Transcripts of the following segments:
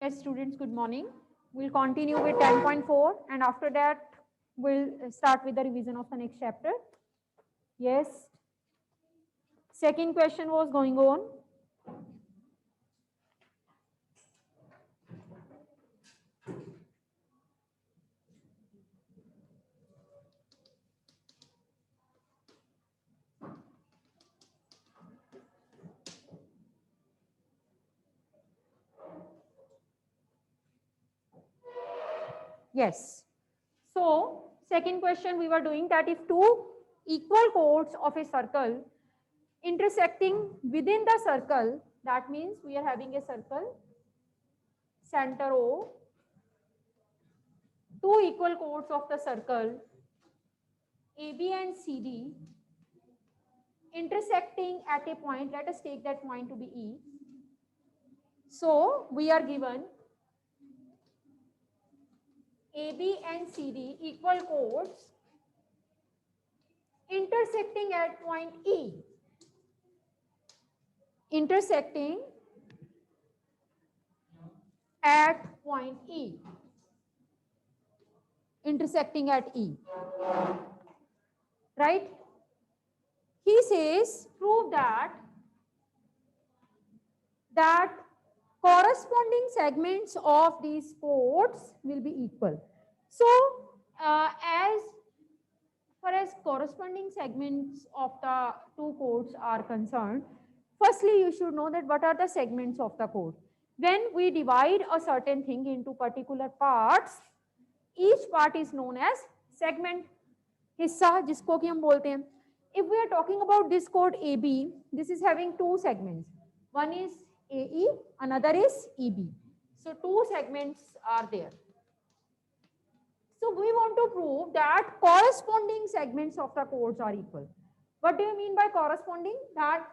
Yes, students, good morning. We'll continue with 10.4 and after that we'll start with the revision of the next chapter. Yes, second question was going on. Yes. So, second question we were doing that if two equal chords of a circle intersecting within the circle, that means we are having a circle, center O, two equal chords of the circle AB and CD intersecting at a point, let us take that point to be E. So, we are given AB and CD equal chords intersecting at point E. Intersecting at point E. Intersecting at E. Right? He says, prove that corresponding segments of these chords will be equal. So, as far as corresponding segments of the two chords are concerned, firstly, you should know that what are the segments of the chord. When we divide a certain thing into particular parts, each part is known as segment. हिस्सा जिसको कि हम बोलते हैं. If we are talking about this chord AB, this is having two segments. One is AE, another is EB. So two segments are there. So we want to prove that corresponding segments of the chords are equal. What do you mean by corresponding? That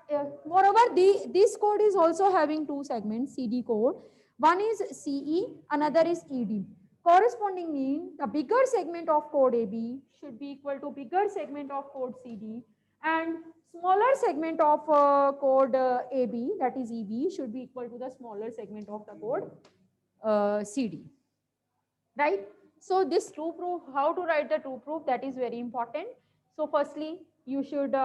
moreover, this chord is also having two segments, CD chord. One is CE, another is ED. Corresponding means the bigger segment of chord AB should be equal to bigger segment of chord CD, and smaller segment of chord AB, that is EB, should be equal to the smaller segment of the chord CD. Right? So this true proof, how to write the true proof, that is very important. So firstly, you should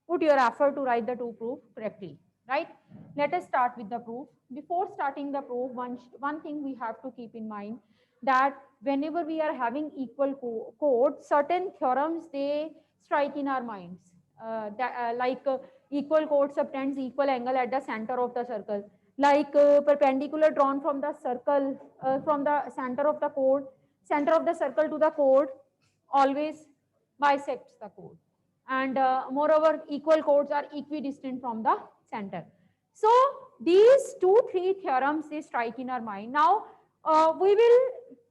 put your effort to write the true proof correctly. Right? Let us start with the proof. Before starting the proof, one thing we have to keep in mind, that whenever we are having equal chords, certain theorems they strike in our minds. Equal chord subtends equal angle at the center of the circle. Like perpendicular drawn from the circle, from the center of the chord, center of the circle to the chord always bisects the chord. And moreover, equal chords are equidistant from the center. So these three theorems they strike in our mind. Now we will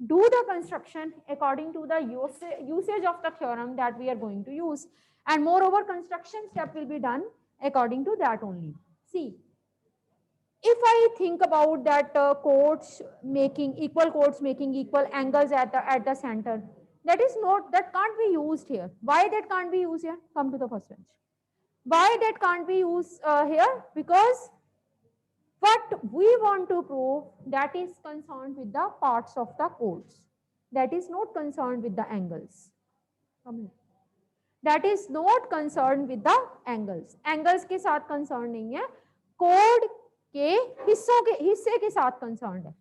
do the construction according to the usage of the theorem that we are going to use, and moreover construction step will be done according to that only. See, if I think about that chords making equal angles at the center, that can't be used here. Why that can't be used here? Come to the first bench. Why that can't be used here? Because what we want to prove, that is concerned with the parts of the chords. That is not concerned with the angles. That is not concerned with the angles. Angles के साथ concerned नहीं है. Chord के हिस्से के साथ concerned है.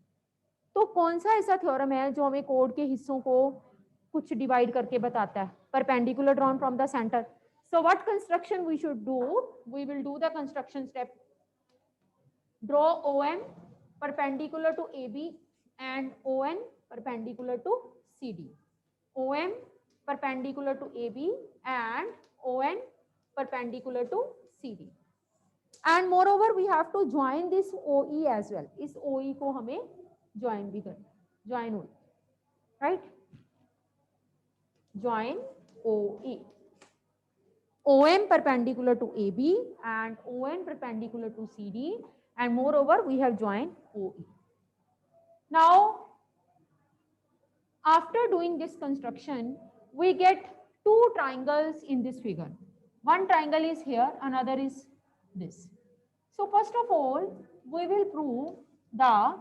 तो कौन सा ऐसा थ्योरम है जो हमें कोड के हिस्सों को कुछ डिवाइड करके बताता है? Perpendicular drawn from the center. So what construction we should do? We will do the construction step. Draw OM perpendicular to AB and ON perpendicular to CD. OM perpendicular to AB and ON perpendicular to CD. And moreover, we have to join this OE as well. इस OE को हमें join भी करना, join OE, right? Join OE. OM perpendicular to AB and ON perpendicular to CD, and moreover we have joined OE. Now, after doing this construction, we get two triangles in this figure. One triangle is here, another is this. So first of all, we will prove the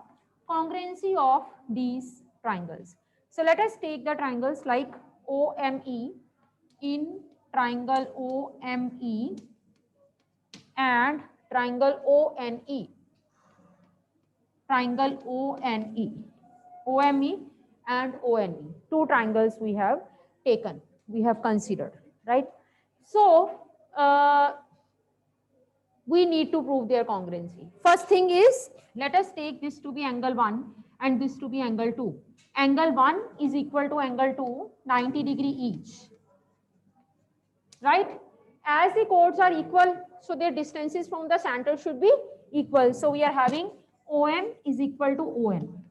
congruency of these triangles. So let us take the triangles like OME. In triangle OME and triangle ONE, triangle ONE, OME and ONE, two triangles we have taken, we have considered, right? So we need to prove their congruency. First thing is, let us take this to be angle 1 and this to be angle 2. Angle 1 is equal to angle 2, 90 degree each, right? As the chords are equal, so their distances from the center should be equal. So we are having OM is equal to ON,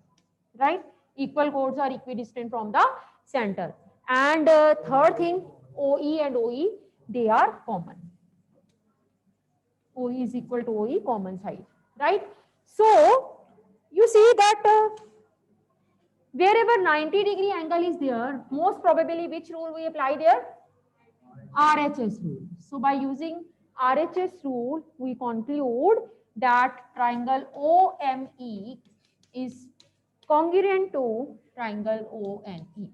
right? Equal chords are equidistant from the center. And third thing, OE and OE, they are common. OE is equal to OE, common side, right? So you see that wherever 90 degree angle is there, most probably which rule we apply there? RHS rule. So by using RHS rule, we conclude that triangle OME is congruent to triangle ONE.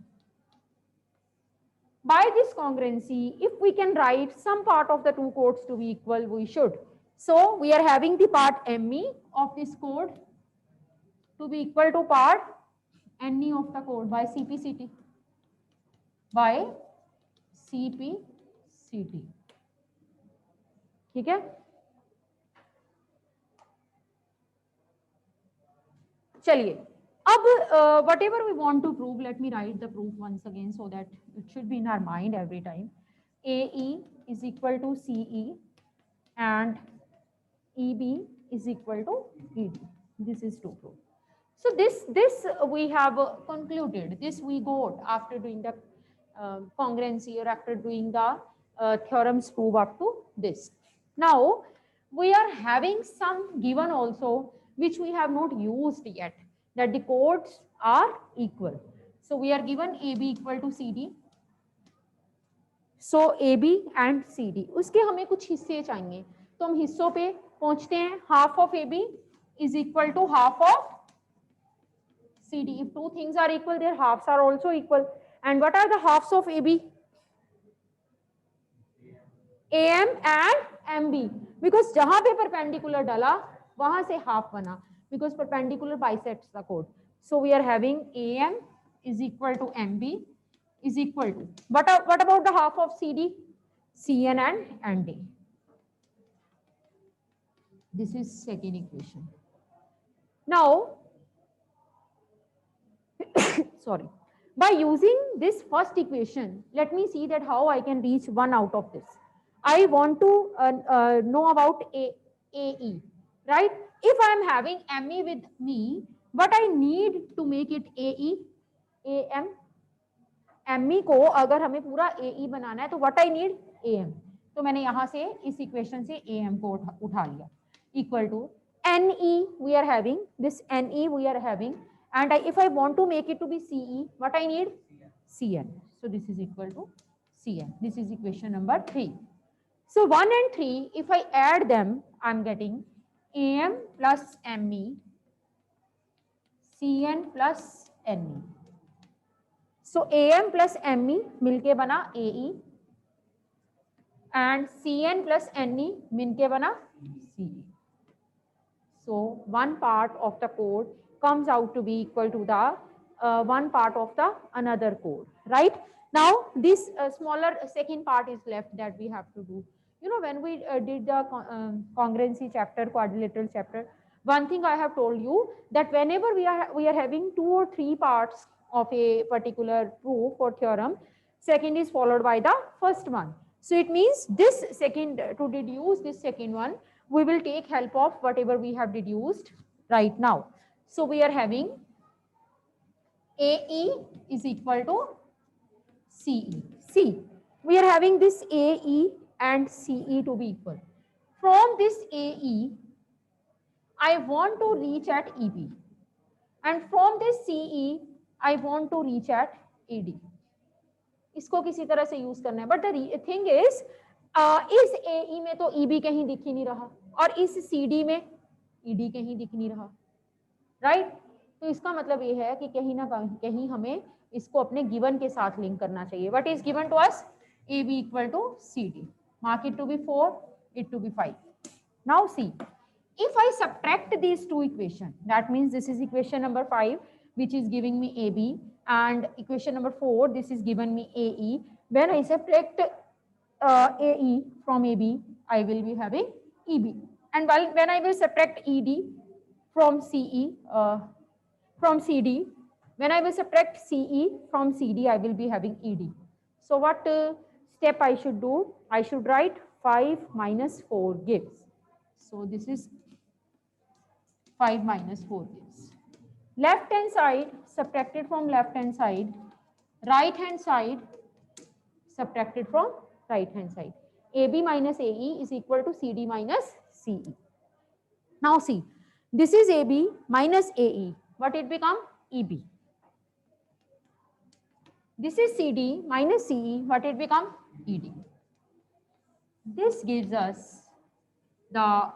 By this congruency, if we can write some part of the two chords to be equal, we should. So we are having the part ME of this chord to be equal to part NE of the chord by CPCT. By CPCT. ठीक है? चलिए, अब whatever we want to prove, let me write the proof once again so that it should be in our mind every time. AE is equal to CE and EB is equal to ED. This is to prove. So this we have concluded. This we got after doing the congruency or after doing the theorems prove up to this. Now we are having some given also which we have not used yet, that the chords are equal. So we are given AB equal to CD. So AB and CD. उसके हमें कुछ हिस्से चाहिए, तो हम हिस्सों पे पहुंचते हैं. Half of AB is equal to half of CD. If two things are equal, their halves are also equal. And what are the halves of AB? AM and MB. Because जहां पे perpendicular डाला, वहां से half बना. Because perpendicular bisects the chord. So we are having AM is equal to MB is equal to. What about the half of CD? CN and ND. This is second equation. Now, sorry. By using this first equation, let me see that how I can reach one out of this. I want to know about AE, right? If I am having ME with me, but I need to make it AE, AM. ME को अगर हमें पूरा AE बनाना है तो what I need? AM. तो मैंने यहाँ से इस इक्वेशन से AM को उठा लिया. Equal to NE we are having, this NE we are having, and if I want to make it to be CE, what I need? CN. So this is equal to CN. This is equation number 3. So 1 and 3, if I add them, I'm getting AM plus ME, CN plus NE. So AM plus ME मिलके बना AE and CN plus NE मिलके बना CE. So one part of the chord comes out to be equal to the one part of the another chord, right? Now this smaller second part is left that we have to do. You know, when we did the congruency chapter, quadrilateral chapter, one thing I have told you that whenever we are having 2 or 3 parts of a particular proof or theorem, second is followed by the first one. So it means this second, to deduce this second one, we will take help of whatever we have deduced right now. So we are having AE is equal to CE. See, we are having this AE and CE to be equal. From this AE, I want to reach at EB. And from this CE, I want to reach at AD. इसको किसी तरह से use करना है. But the thing is, इस AE में तो EB कहीं दिख ही नहीं रहा और इस CD में ED कहीं दिख नहीं रहा. राइट। तो इसका मतलब ये है कि कहीं ना कहीं हमें इसको अपने गिवन के साथ लिंक करना चाहिए. What is given to us? AB equal to CD. Mark it to be 4, it to be 5. Now see, if I subtract these two equations, that means this is equation number 5, which is giving me AB, and equation number 4, this is given me AE. When I subtract AE from AB, I will be having EB. And when I will subtract ED from CE, from CD, when I will subtract CE from CD, I will be having ED. So what step I should do? I should write 5 minus 4 gives. So this is 5 minus 4 gives. Left hand side subtracted from left hand side, right hand side subtracted from right hand side. AB minus AE is equal to CD minus CE. Now see, this is AB minus AE. What it become? EB. This is CD minus CE. What it become? ED. This gives us the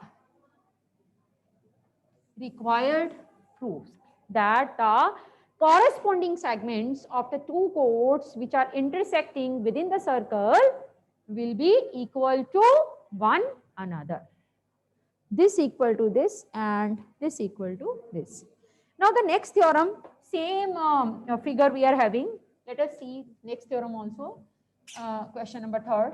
required proofs that the corresponding segments of the two chords which are intersecting within the circle will be equal to one another. This equal to this and this equal to this. Now the next theorem, same figure we are having. Let us see next theorem also. Question number 3.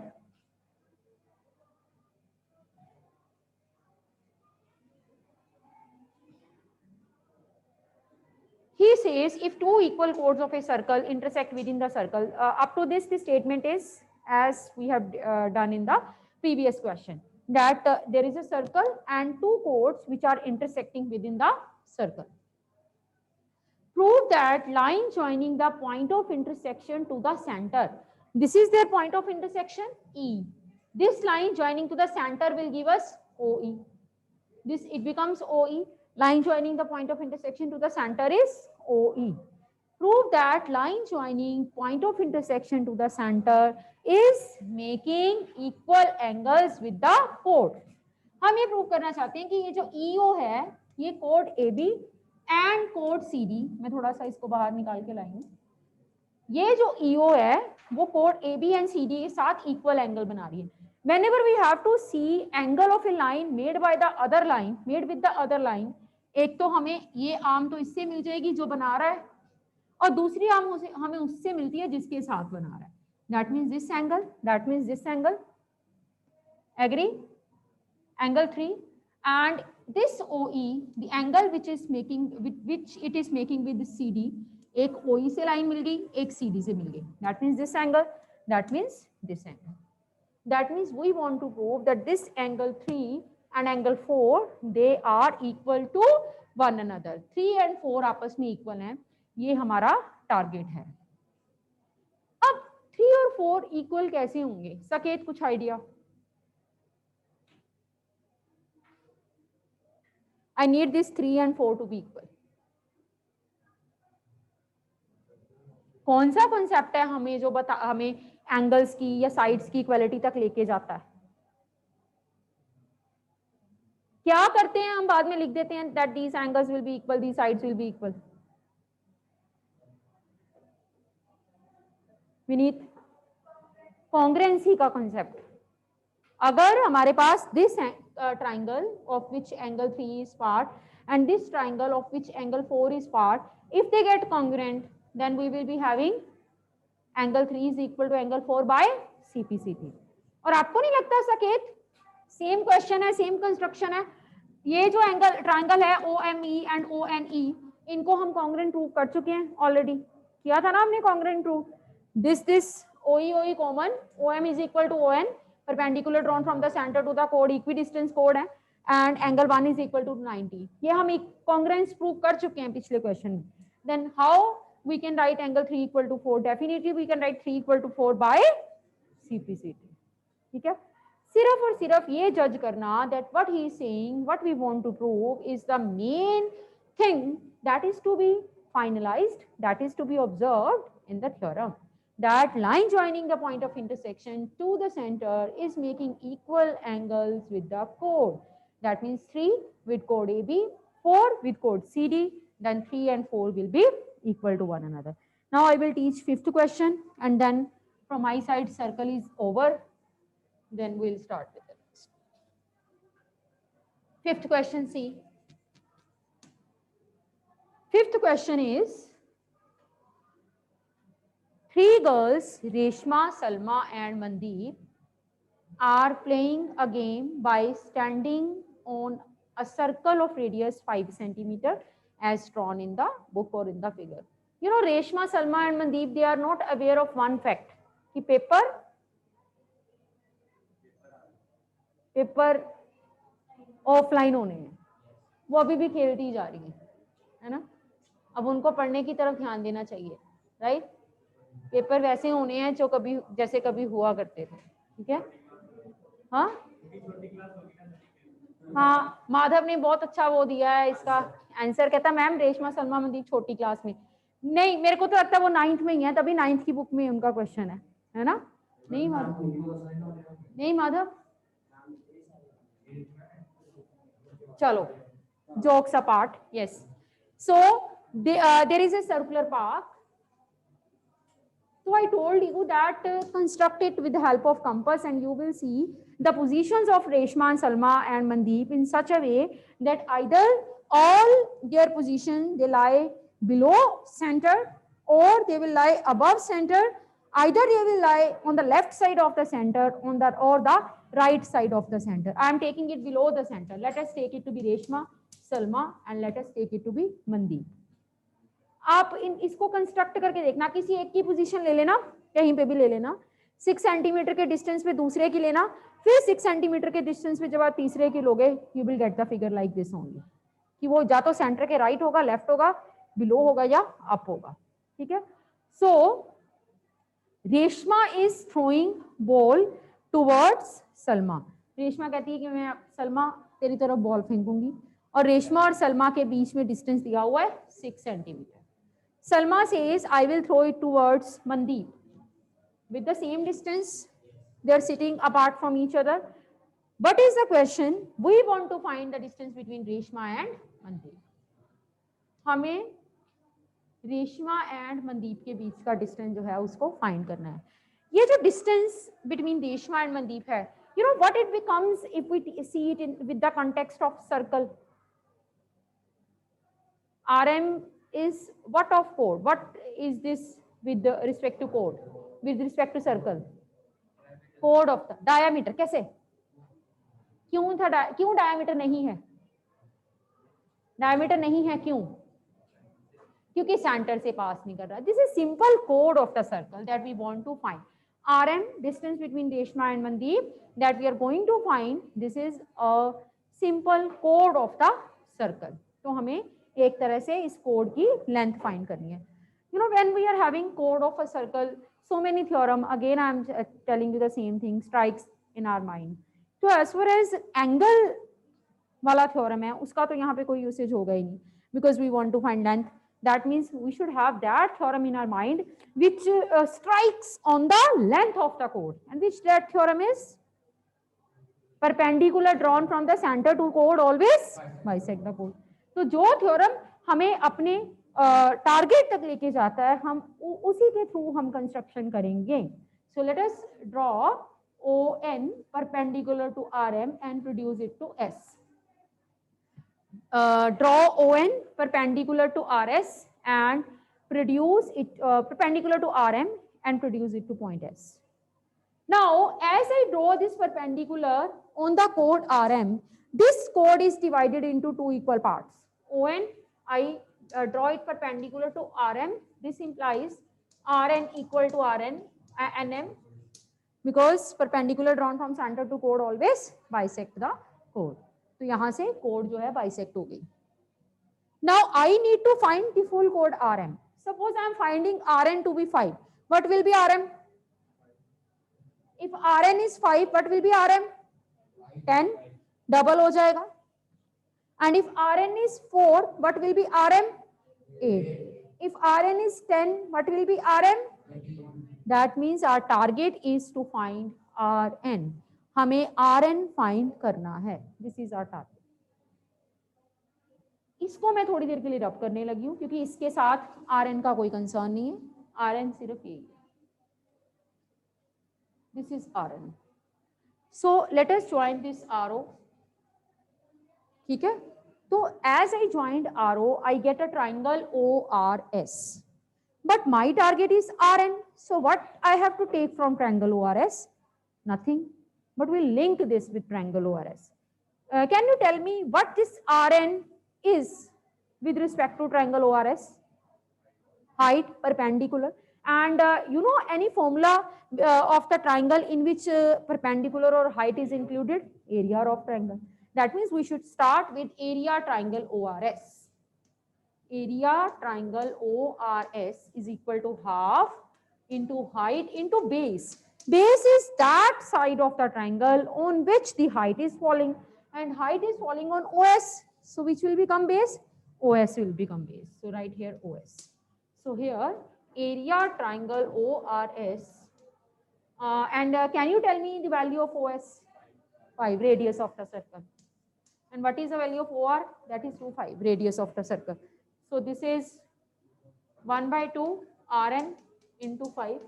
He says if two equal chords of a circle intersect within the circle, up to this, the statement is as we have done in the previous question, that there is a circle and two chords which are intersecting within the circle. Prove that line joining the point of intersection to the center. This is their point of intersection, E. This line joining to the center will give us OE. This, it becomes OE. Line joining the point of intersection to the center is OE. Prove that line joining point of intersection to the center is making equal angles with the chord. हम ये prove करना चाहते हैं कि ये जो EO है, ये chord AB and chord CD, मैं थोड़ा सा इसको बाहर निकाल के लाई हूँ. ये जो EO है, वो chord AB and CD के साथ equal angle बना रही है. Whenever we have to see angle of a line made by the other line, made with the other line, एक तो हमें ये आर्म तो इससे मिल जाएगी जो बना रहा है, और दूसरी आर्म हमें उससे मिलती है जिसके साथ बना रहा है. That means this angle, that means this angle. Agree? Angle 3. And this OE, the angle which is making, which it is making with CD, एक OE से line मिल गई, एक CD से मिल गई. That means this angle, that means this angle. That means we want to prove that this angle 3 and angle 4, they are equal to one another. 3 and 4 आपस में equal हैं. ये हमारा टारगेट है. अब 3 और 4 इक्वल कैसे होंगे? सकेत कुछ idea? I need this 3 and 4 to be equal. कौन सा कॉन्सेप्ट है हमें जो हमें एंगल्स की या साइड्स की इक्वालिटी तक लेके जाता है? क्या करते हैं हम? बाद में लिख देते हैं that these angles will be equal, these sides will be equal. Vineet, congruency का कॉन्सेप्ट. अगर हमारे पास this triangle of which angle 3 is part and this triangle of which angle 4 is part, if they get congruent, then we will be having angle 3 is equal to angle 4 by CPCT. और आपको नहीं लगता सकेत same question है, same construction है? ये जो angle triangle है OME एंड ONE, इनको हम कॉन्ग्रुएंट प्रूव कर चुके हैं ऑलरेडी. किया था ना हमने congruent prove. This OE common, OM is equal to ON, perpendicular drawn from the center to the chord, equidistance chord है, and angle 1 is equal to 90. ये हम congruence प्रूव कर चुके हैं पिछले क्वेश्चन में. Then how we can write angle 3 equal to 4? Definitely we can write 3 equal to 4 by CPCT. ठीक है? सिर्फ और सिर्फ ये जज करना that what he is saying, what we want to prove is the main thing that is to be finalized, that is to be observed in the theorem. That line joining the point of intersection to the center is making equal angles with the chord. That means 3 with chord AB, 4 with chord CD, then 3 and 4 will be equal to one another. Now I will teach fifth question, and then from my side circle is over. Then we'll start with the next. Fifth question, see. Fifth question is, three girls, Reshma, Salma and Mandeep, are playing a game by standing on a circle of radius 5 centimeter as drawn in the book or in the figure. You know, Reshma, Salma and Mandeep, they are not aware of one fact, कि paper offline होने हैं, वो अभी भी खेलती जा रही है ना. अब उनको पढ़ने की तरफ ध्यान देना चाहिए, राइट. पेपर वैसे होने हैं जो कभी जैसे कभी हुआ करते थे, ठीक है. हाँ हाँ, माधव ने बहुत अच्छा वो दिया है इसका आंसर, कहता मैम रेशमा सलमा मंदीप छोटी क्लास में. नहीं, मेरे को तो लगता है वो 9th में ही है, तभी 9th की बुक में उनका क्वेश्चन है ना. नहीं माधव, नहीं माधव, चलो jokes apart, yes. So there is a circular park. So I told you that construct it with the help of compass, and you will see the positions of Reshma and Salma and Mandeep in such a way that either all their position they lie below center, or they will lie above center. Either they will lie on the left side of the center, on the or the right side of the center. I am taking it below the center. Let us take it to be Reshma, Salma, and let us take it to be Mandeep. आप इसको construct करके देखना, किसी एक की position ले लेना, कहीं पे भी ले लेना, 6 सेंटीमीटर के डिस्टेंस पे दूसरे की लेना, फिर 6 सेंटीमीटर के डिस्टेंस पे जब आप तीसरे की लोगे, you will get the figure like this only, कि वो या तो सेंटर के राइट होगा, लेफ्ट होगा, बिलो होगा या अप होगा, ठीक है. So Reshma is throwing ball towards Salma. Reshma कहती है कि मैं सलमा तेरी तरफ बॉल फेंकूंगी, और रेशमा और सलमा के बीच में डिस्टेंस दिया हुआ है 6 centimetre. Salma says, I will throw it towards Mandeep. With the same distance, they are sitting apart from each other. What is the question? We want to find the distance between Reshma and Mandeep. हमें Reshma and Mandeep के बीच का distance जो है उसको find करना है. ये जो distance between Reshma and Mandeep है, you know what it becomes if we see it in with the context of circle. RM is what of chord? What is this with respect to chord? With respect to circle? Chord of the diameter. कैसे? क्यों था? क्यों diameter नहीं है? Diameter नहीं है क्यों? क्योंकि सेंटर से पास नहीं कर रहा. This is simple chord of the circle that we want to find. RM, distance between Reshma and Mandeep, that we are going to find. This is a simple chord of the circle. तो हमें एक तरह से इस code की length find करनी है. You know, when we are having chord of a circle, so many theorem, again I am telling you the same thing, strikes in our mind. So as far as angle वाला theorem है, उसका तो यहाँ पे कोई usage होगा ही नहीं, because we want to find length. That means we should have that theorem in our mind which strikes on the length of the chord, and which that theorem is perpendicular drawn from the center to chord always bisect the chord. तो जो theorem हमें अपने target तक लेके जाता है, हम उसी के थ्रू हम कंस्ट्रक्शन करेंगे. So let us draw ON perpendicular to RM and produce it to S. Draw ON perpendicular to RS and produce it perpendicular to RM and produce it to point S. Now, as I draw this perpendicular on the chord RM, this chord is divided into two equal parts. ON, I draw it perpendicular to RM. This implies RN equal to NM, because perpendicular drawn from center to chord always bisect the chord. तो यहाँ से chord जो है bisect हो गई. Now I need to find the full chord RM. Suppose I am finding RN to be 5. What will be RM? If RN is 5, what will be RM? 10. Double हो जाएगा. And if RN is 4, what will be RM? 8. If RN is 10, what will be RM? That means our target is to find RN. हमें RN find करना है. This is our target. इसको मैं थोड़ी देर के लिए रब करने लगी हूँ क्योंकि इसके साथ आर एन का कोई कंसर्न नहीं है, आर एन सिर्फ यही है, this is R N. So let us join this R O. ठीक है, तो as I joined R O I get a triangle O R S, but my target is Rn. So what I have to take from triangle ORS? Nothing, but we'll link this with triangle ORS. Can you tell me what this Rn is with respect to triangle ORS? Height, perpendicular. And you know any formula of the triangle in which perpendicular or height is included? Area of triangle. That means we should start with area triangle ORS. Area triangle ORS is equal to half into height into base. Base is that side of the triangle on which the height is falling, and height is falling on OS. So which will become base? OS will become base. So right here OS. So here area triangle ORS. And can you tell me the value of OS? 5, radius of the circle. And what is the value of OR? That is 2, 5, radius of the circle. So this is 1 by 2 Rn into 5.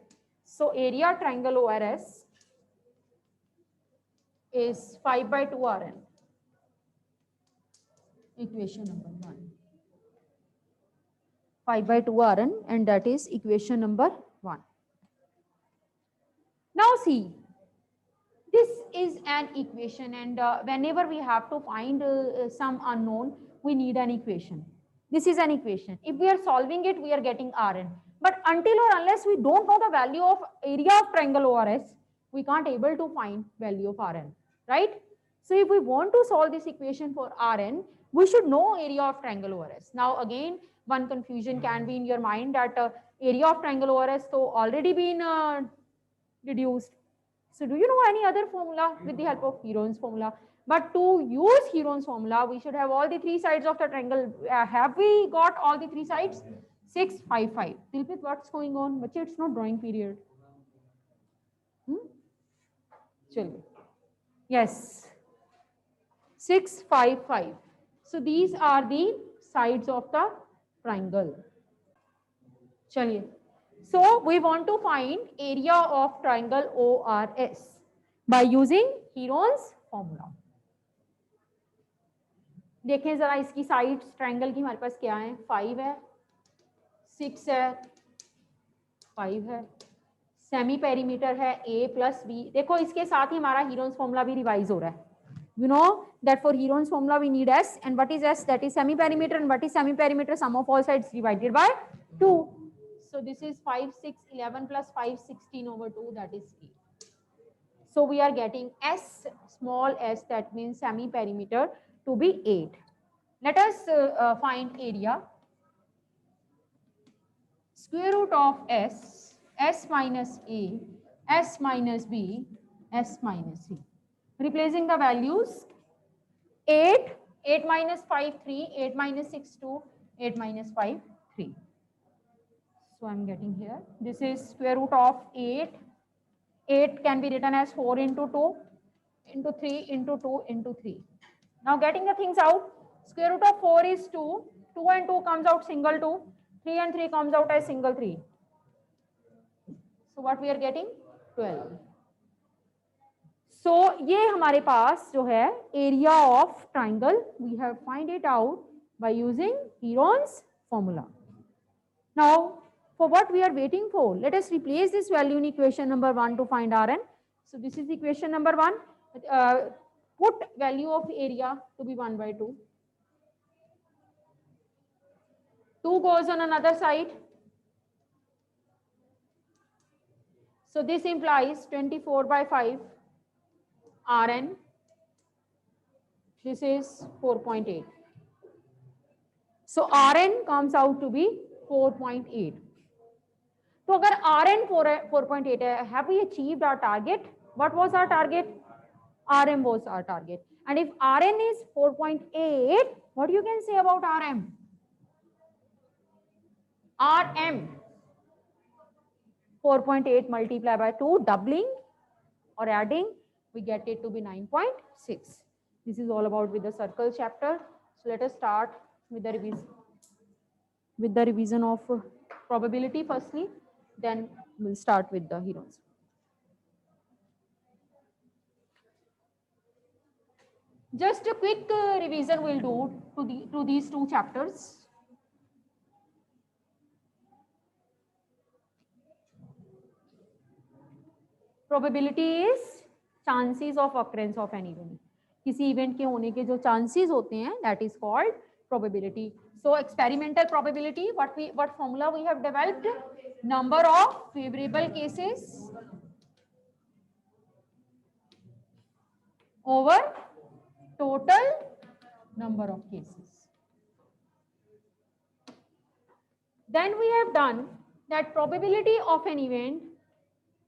So area triangle ORS is 5 by 2 Rn. Equation number 1. 5 by 2 Rn, and that is equation number 1. Now see, this is an equation, and whenever we have to find some unknown, we need an equation. This is an equation. If we are solving it, we are getting Rn. But until or unless we don't know the value of area of triangle ORS, we can't able to find value of Rn, right? So if we want to solve this equation for Rn, we should know area of triangle ORS. Now again, one confusion can be in your mind that area of triangle ORS so already been deduced. So do you know any other formula with the help of Heron's formula? But to use Heron's formula, we should have all the 3 sides of the triangle. Have we got all the 3 sides? 6, 5, 5. Dilpit, what's going on? But it's not drawing period. Yes. 6, 5, 5. So these are the sides of the triangle. Chaliye. So we want to find area of triangle ORS by using Heron's formula. देखें जरा इसकी sides triangle की हमारे पास क्या है, 5 है, 6 है, 5 है, सेमी पेरीमीटर है A प्लस B. देखो इसके साथ ही हमारा हीरोन्स फॉर्मूला भी रिवाइज हो रहा है. You know that for Heron's formula we need S, and what is S? That is semi perimeter, and what is semi perimeter? Sum of all sides divided by 2. So this is 5, 6, 11 plus 5, 16 over 2, that is 8. So we are getting S, small s, that means semi perimeter, to be 8. Let us find area. Square root of S, S minus A, S minus B, S minus C. Replacing the values, 8, 8 minus 5, 3, 8 minus 6, 2, 8 minus 5, 3. So I'm getting here, this is square root of 8. 8 can be written as 4 into 2, into 3, into 2, into 3. Now getting the things out, square root of 4 is 2, 2 and 2 comes out single 2, 3 and 3 comes out as single 3. So what we are getting? 12. So ये हमारे पास जो है area of triangle, we have find it out by using Heron's formula. Now for what we are waiting for, let us replace this value in equation number 1 to find Rn. So this is equation number 1. Put value of area to be 1 by 2. 2 goes on another side. So this implies 24 by 5 Rn. This is 4.8. So Rn comes out to be 4.8. So अगर Rn 4.8 है, have we achieved our target? What was our target? Rm was our target. And if Rn is 4.8, what you can say about Rm? Rm 4.8 multiplied by 2, doubling or adding, we get it to be 9.6. This is all about with the circle chapter. So let us start with the revision of probability firstly, then we'll start with the heroes. Just a quick revision we'll do to these two chapters. Probability is chances of occurrence of an event. किसी event के होने के जो chances होते हैं, that is called probability. So experimental probability, what formula we have developed? Number of favorable cases over total number of cases. Then we have done that probability of an event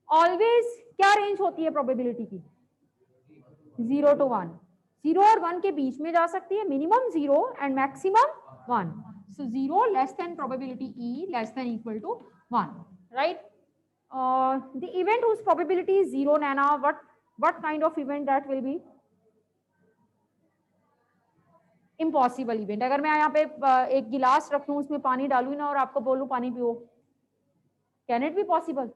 always क्या range होती है probability की? 0 to 1. 0 और 1 के बीच में जा सकती है, minimum 0 and maximum 1. So 0 less than probability E less than equal to 1, right? The event whose probability is 0, Nana, what kind of event that will be? Impossible event. अगर मैं यहाँ पे एक गिलास रखूं, उसमें पानी डालूं ना और आपको बोलूं पानी पियो, can it be possible?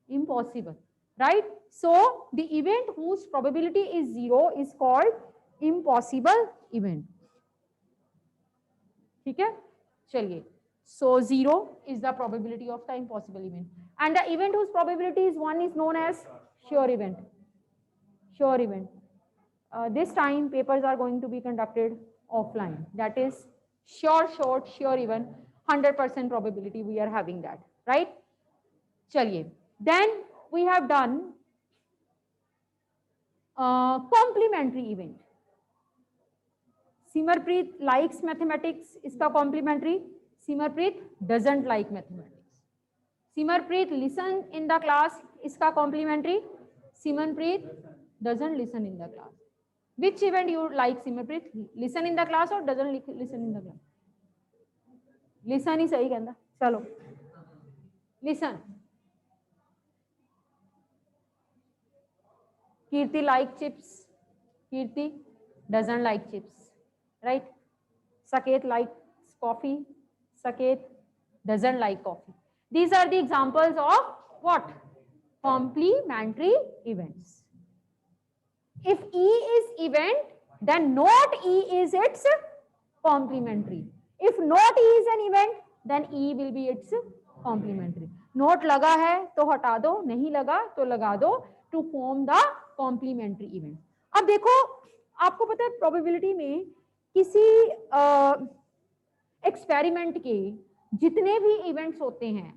Impossible, right? So the event whose probability is 0 is called impossible event. ठीक है, चलिए. So 0 is the probability of the impossible event, and the event whose probability is 1 is known as sure event. Sure event. This time papers are going to be conducted offline. That is sure short, sure even, 100% probability we are having that, right? चलिए. Then we have done complementary event. Simarpreet likes mathematics, इसका complementary. Simarpreet doesn't like mathematics. Simarpreet listen in the class, इसका complementary. Simarpreet doesn't listen in the class. Which event you like, Simarpreet? Listen in the class or doesn't listen in the class? Listen ही सही कहता. चलो. Listen. Kirti like chips. Kirti doesn't like chips, right? Saket likes coffee. Saket doesn't like coffee. These are the examples of what? Complementary events. If E is event, then not E is its complementary. If not E is an event, then E will be its complementary. Not लगा है तो हटा दो, नहीं लगा तो लगा दो, to form the complementary event. अब देखो, आपको पता है probability में किसी एक्सपेरिमेंट के जितने भी इवेंट्स होते हैं,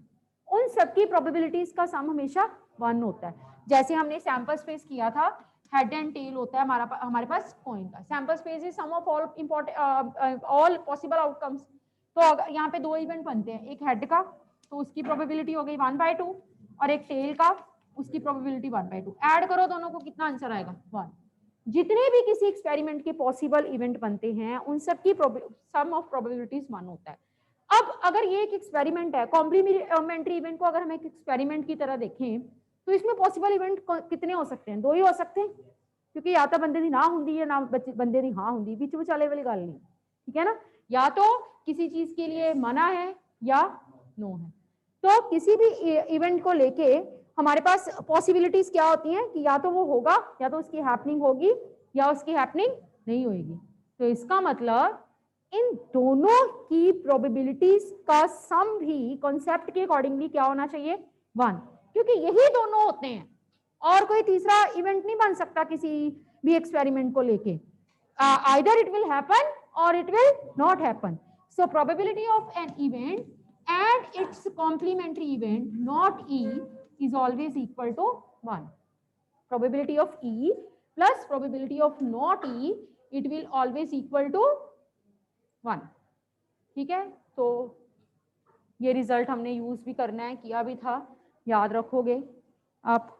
उन सबकी प्रोबेबिलिटीज का सम हमेशा 1 होता है. जैसे हमने सैंपल स्पेस किया था, हेड एंड टेल होता है हमारे पास कॉइन का. Sample space is sum of all possible outcomes. तो यहाँ पे 2 इवेंट बनते हैं, एक हेड का तो उसकी प्रोबेबिलिटी हो गई 1/2 और एक टेल का उसकी प्रोबेबिलिटी 1/2. ऐड करो दोनों को, कितना आंसर आएगा? 1. जितने भी किसी एक्सपेरिमेंट के पॉसिबल इवेंट बनते हैं, उन सब की सम ऑफ प्रोबेबिलिटीज 1 होता है. अब अगर ये एक एक्सपेरिमेंट है, कॉम्प्लीमेंट्री इवेंट को अगर हम एक एक्सपेरिमेंट की तरह देखें, तो इसमें पॉसिबल इवेंट कितने हो सकते हैं? 2 ही हो सकते हैं, क्योंकि या तो बंदे दी ना होंगी या ना बंदे दी हाँ होंगी, बीच विचाले वाली गल नहीं. ठीक है ना? या तो किसी चीज के लिए मना है या नो है. तो किसी भी इवेंट को लेके हमारे पास पॉसिबिलिटीज क्या होती हैं कि या तो वो होगा, या तो उसकी हैपनिंग होगी, या उसकी हैपनिंग नहीं होगी. तो इसका मतलब इन दोनों की प्रोबेबिलिटीज का सम भी कॉन्सेप्ट के अकॉर्डिंगली क्या होना चाहिए? 1, क्योंकि यही दोनों होते हैं और कोई तीसरा इवेंट नहीं बन सकता किसी भी एक्सपेरिमेंट को लेके. आइदर इट विल हैपन और it will not happen. So probability of an event and its complementary event not E is always equal to 1. Probability of E plus probability of not E, it will always equal to 1. ठीक है? तो ये result हमने use भी करना है, किया भी था, याद रखोगे आप.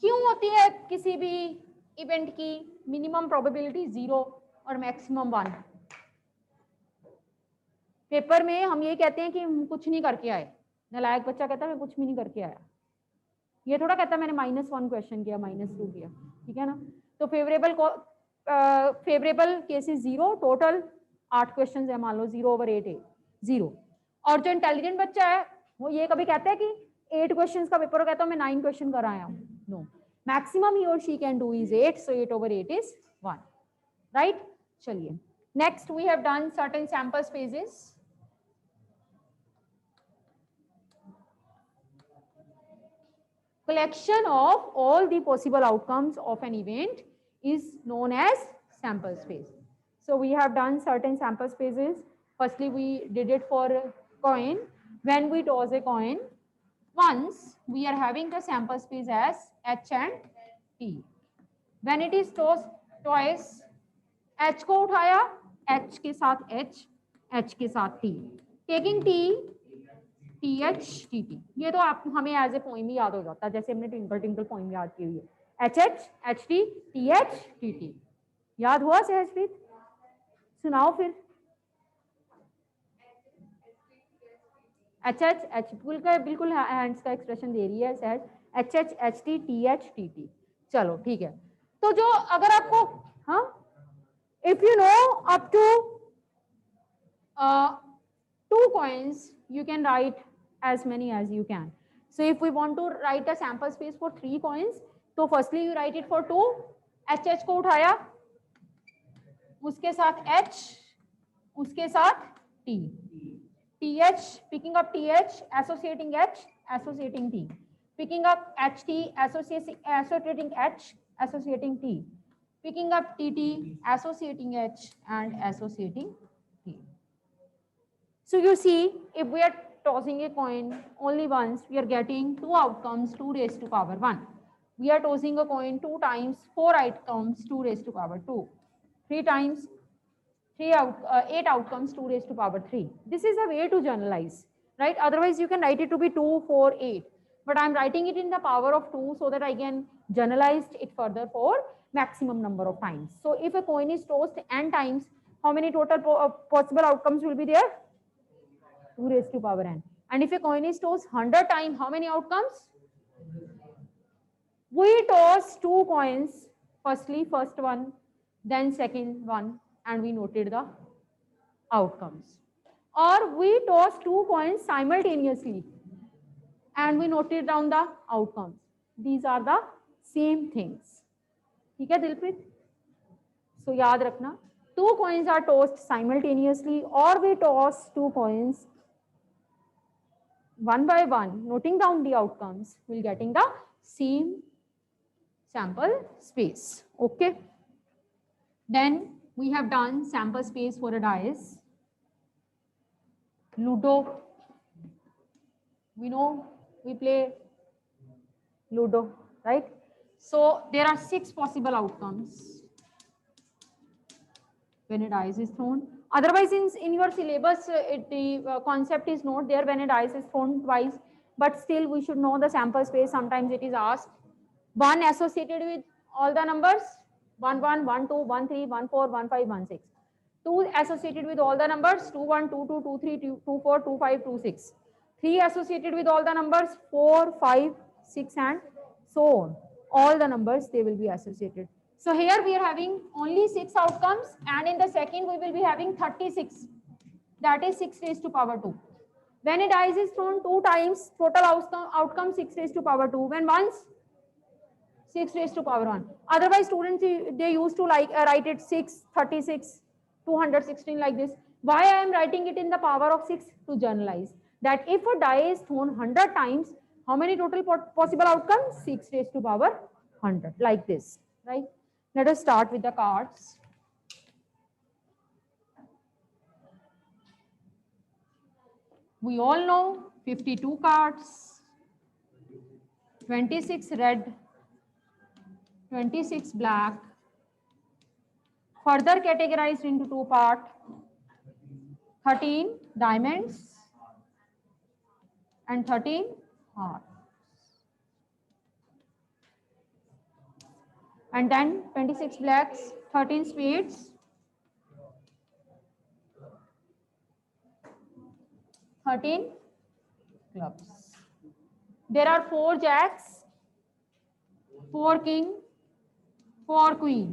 क्यों होती है किसी भी इवेंट की मिनिमम प्रोबेबिलिटी 0 और मैक्सिमम 1? पेपर में हम ये कहते हैं कि हम कुछ नहीं करके आए. नालायक बच्चा कहता है मैं कुछ भी नहीं करके आया. ये थोड़ा कहता है मैंने -1 क्वेश्चन किया, -2 किया. ठीक है ना? तो फेवरेबल केसेस 0, टोटल 8 क्वेश्चन है, मान लो 0/8 है 0। और जो इंटेलिजेंट बच्चा है वो ये कभी कहता है कि 8 क्वेश्चन का पेपर कहता हूँ मैं 9 क्वेश्चन कराया हूँ, नो, मैक्सिमम ही और she can do is 8, so 8/8 is 1, right. चलिए next we have done certain sample spaces. Collection of all the possible outcomes of an event is known as sample space. So we have done certain sample spaces. Firstly, we did it for coin. When we toss a coin, once we are having the sample space as H and T. When it is tossed twice, H को उठाया, H के साथ H, H के साथ T. Taking T, TH, TT, ये तो आप हमें एज ए पोइम ही याद हो जाता है, जैसे हमने ट्विंकल ट्विंकल पोइम याद की हुई है। HH, HT, TH, TT, याद हुआ सहजप्रीत? सुनाओ फिर। HH, बिल्कुल हैंड्स का एक्सप्रेशन दे रही है सहज। HH, HT, TH, TT, चलो ठीक है। तो जो अगर आपको, हाँ, if you know up to 2 coins, you can write as many as you can. So if we want to write a sample space for 3 coins, तो firstly you write it for 2, HH को उठाया, उसके साथ H, उसके साथ T, TH, picking up TH, associating H, associating T, picking up HT, associating H, associating T, picking up TT, associating H and associating T. So you see, if we are tossing a coin only once, we are getting 2 outcomes, 2 raised to power 1. We are tossing a coin 2 times, 4 outcomes, 2 raised to power 2. 3 times, 8 outcomes, 2 raised to power 3. This is a way to generalize, right? Otherwise, you can write it to be 2, 4, 8. But I'm writing it in the power of 2 so that I can generalize it further for maximum number of times. So if a coin is tossed n times, how many total possible outcomes will be there? 2 raised to power n. And if a coin is tossed 100 times, how many outcomes? We toss 2 coins, firstly first one, then second one, and we noted the outcomes. Or we toss 2 coins simultaneously and we noted down the outcomes. These are the same things. ठीक है Dilpreet? So याद रखना, 2 coins are tossed simultaneously or we toss 2 coins one by one, noting down the outcomes, we'll getting the same sample space. Okay. Then we have done sample space for a dice. Ludo. We know we play Ludo, right? So there are 6 possible outcomes when a dice is thrown. Otherwise, in your syllabus, the concept is not there when a dice is thrown twice, but still we should know the sample space. Sometimes it is asked. 1 associated with all the numbers, 1, 1, 1, 2, 1, 3, 1, 4, 1, 5, 1, 6. 2 associated with all the numbers, 2, 1, 2, 2, 2, 3, 2, 4, 2, 5, 2, 6. 3 associated with all the numbers, 4, 5, 6 and so on. All the numbers, they will be associated. So here we are having only 6 outcomes, and in the second we will be having 36. That is 6 raised to power 2. When a dice is thrown 2 times, total outcome 6 raised to power 2. When once, 6 raised to power 1. Otherwise, students, they used to write it 6, 36, 216 like this. Why I am writing it in the power of 6? To generalize that if a die is thrown 100 times, how many total possible outcomes? 6 raised to power 100, like this, right? Let us start with the cards. We all know 52 cards, 26 red, 26 black, further categorized into 2 parts, 13 diamonds and 13 hearts. And then 26 blacks, 13 spades, 13 clubs. There are 4 jacks, 4 king, 4 queen.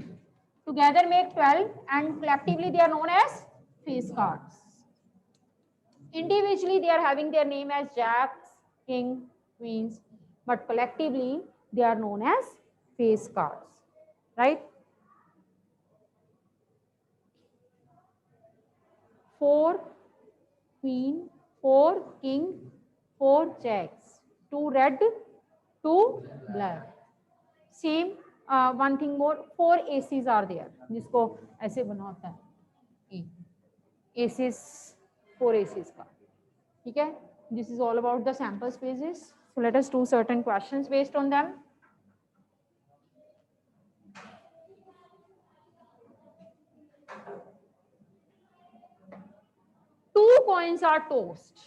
Together make 12 and collectively they are known as face cards. Individually they are having their name as jacks, king, queens, but collectively they are known as face cards, right? 4 queen, 4 king, 4 jacks, 2 red, 2 black. Same one thing more, 4 aces are there, जिसको ऐसे बना होता है aces, 4 aces का, ठीक है? This is all about the sample spaces. So let us do certain questions based on them. Two coins are tossed.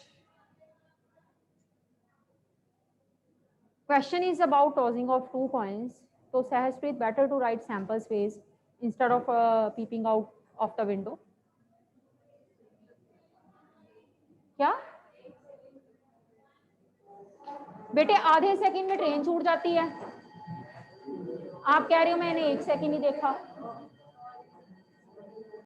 Question is about tossing of 2 coins. So Sahaspreet, better to write sample space instead of peeping out of the window. क्या बेटे आधे second में train छूट जाती है, आप कह रही हो मैंने 1 सेकंड ही देखा.